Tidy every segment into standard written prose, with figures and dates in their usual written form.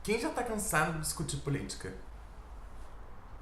Quem já tá cansado de discutir política?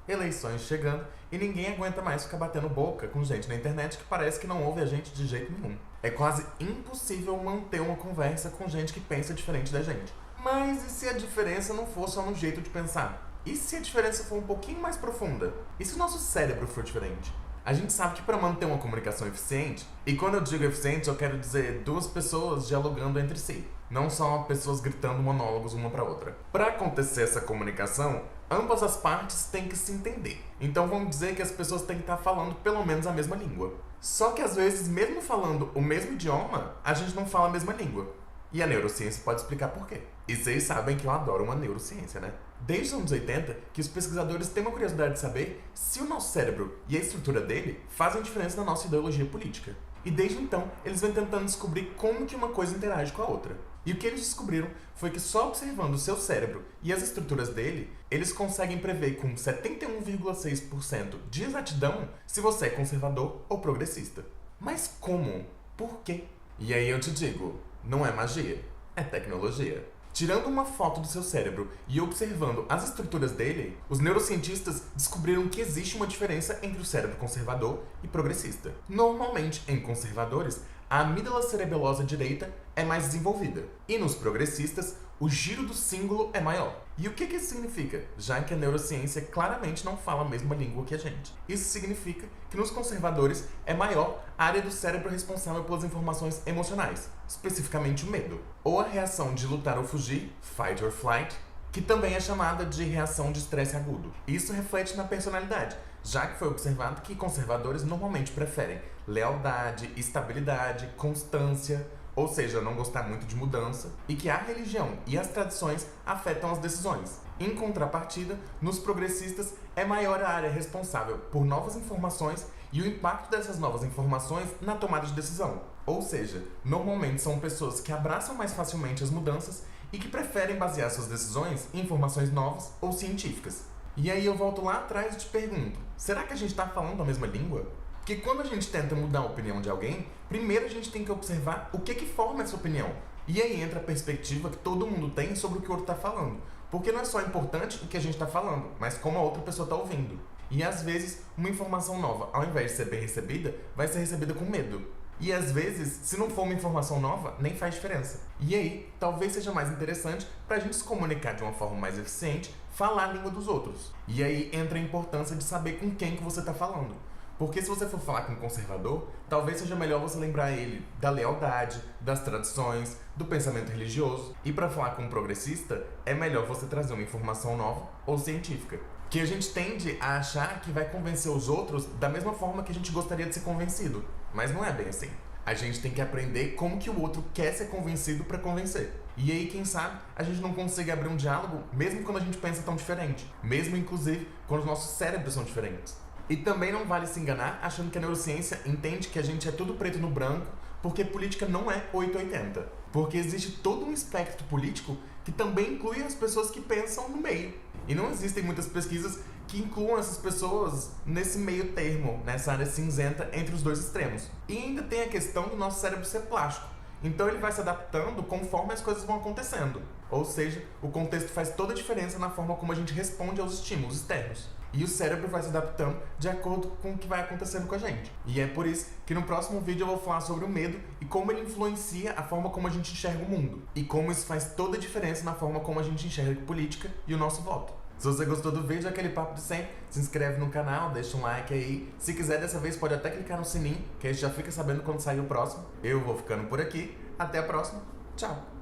Eleições chegando e ninguém aguenta mais ficar batendo boca com gente na internet que parece que não ouve a gente de jeito nenhum. É quase impossível manter uma conversa com gente que pensa diferente da gente. Mas e se a diferença não for só no jeito de pensar? E se a diferença for um pouquinho mais profunda? E se o nosso cérebro for diferente? A gente sabe que para manter uma comunicação eficiente, e quando eu digo eficiente eu quero dizer duas pessoas dialogando entre si, não só pessoas gritando monólogos uma para outra. Para acontecer essa comunicação, ambas as partes têm que se entender. Então vamos dizer que as pessoas têm que estar falando pelo menos a mesma língua. Só que às vezes, mesmo falando o mesmo idioma, a gente não fala a mesma língua. E a neurociência pode explicar por quê. E vocês sabem que eu adoro uma neurociência, né? Desde os anos 80, que os pesquisadores têm uma curiosidade de saber se o nosso cérebro e a estrutura dele fazem diferença na nossa ideologia política. E desde então, eles vêm tentando descobrir como que uma coisa interage com a outra. E o que eles descobriram foi que só observando o seu cérebro e as estruturas dele, eles conseguem prever com 71,6% de exatidão se você é conservador ou progressista. Mas como? Por quê? E aí eu te digo, não é magia, é tecnologia. Tirando uma foto do seu cérebro e observando as estruturas dele, os neurocientistas descobriram que existe uma diferença entre o cérebro conservador e progressista. Normalmente, em conservadores, a amígdala cerebelosa direita é mais desenvolvida, e nos progressistas, o giro do cíngulo é maior. E o que isso significa? Já que a neurociência claramente não fala a mesma língua que a gente. Isso significa que nos conservadores é maior a área do cérebro responsável pelas informações emocionais, especificamente o medo, ou a reação de lutar ou fugir, fight or flight, que também é chamada de reação de estresse agudo. Isso reflete na personalidade, já que foi observado que conservadores normalmente preferem lealdade, estabilidade, constância, ou seja, não gostar muito de mudança, e que a religião e as tradições afetam as decisões. Em contrapartida, nos progressistas é maior a área responsável por novas informações e o impacto dessas novas informações na tomada de decisão. Ou seja, normalmente são pessoas que abraçam mais facilmente as mudanças e que preferem basear suas decisões em informações novas ou científicas. E aí eu volto lá atrás e te pergunto, será que a gente está falando a mesma língua? Porque quando a gente tenta mudar a opinião de alguém, primeiro a gente tem que observar o que forma essa opinião. E aí entra a perspectiva que todo mundo tem sobre o que o outro está falando. Porque não é só importante o que a gente está falando, mas como a outra pessoa está ouvindo. E às vezes, uma informação nova, ao invés de ser bem recebida, vai ser recebida com medo. E às vezes, se não for uma informação nova, nem faz diferença. E aí, talvez seja mais interessante para a gente se comunicar de uma forma mais eficiente, falar a língua dos outros. E aí entra a importância de saber com quem que você está falando. Porque se você for falar com um conservador, talvez seja melhor você lembrar ele da lealdade, das tradições, do pensamento religioso. E para falar com um progressista, é melhor você trazer uma informação nova ou científica. Que a gente tende a achar que vai convencer os outros da mesma forma que a gente gostaria de ser convencido. Mas não é bem assim. A gente tem que aprender como que o outro quer ser convencido para convencer. E aí, quem sabe, a gente não consegue abrir um diálogo mesmo quando a gente pensa tão diferente. Mesmo, inclusive, quando os nossos cérebros são diferentes. E também não vale se enganar achando que a neurociência entende que a gente é tudo preto no branco, porque política não é 880. Porque existe todo um espectro político que também inclui as pessoas que pensam no meio. E não existem muitas pesquisas que incluam essas pessoas nesse meio termo, nessa área cinzenta entre os dois extremos. E ainda tem a questão do nosso cérebro ser plástico. Então ele vai se adaptando conforme as coisas vão acontecendo. Ou seja, o contexto faz toda a diferença na forma como a gente responde aos estímulos externos. E o cérebro vai se adaptando de acordo com o que vai acontecendo com a gente. E é por isso que no próximo vídeo eu vou falar sobre o medo e como ele influencia a forma como a gente enxerga o mundo. E como isso faz toda a diferença na forma como a gente enxerga a política e o nosso voto. Se você gostou do vídeo, aquele papo de sempre, se inscreve no canal, deixa um like aí. Se quiser dessa vez pode até clicar no sininho, que aí já fica sabendo quando sair o próximo. Eu vou ficando por aqui. Até a próxima. Tchau!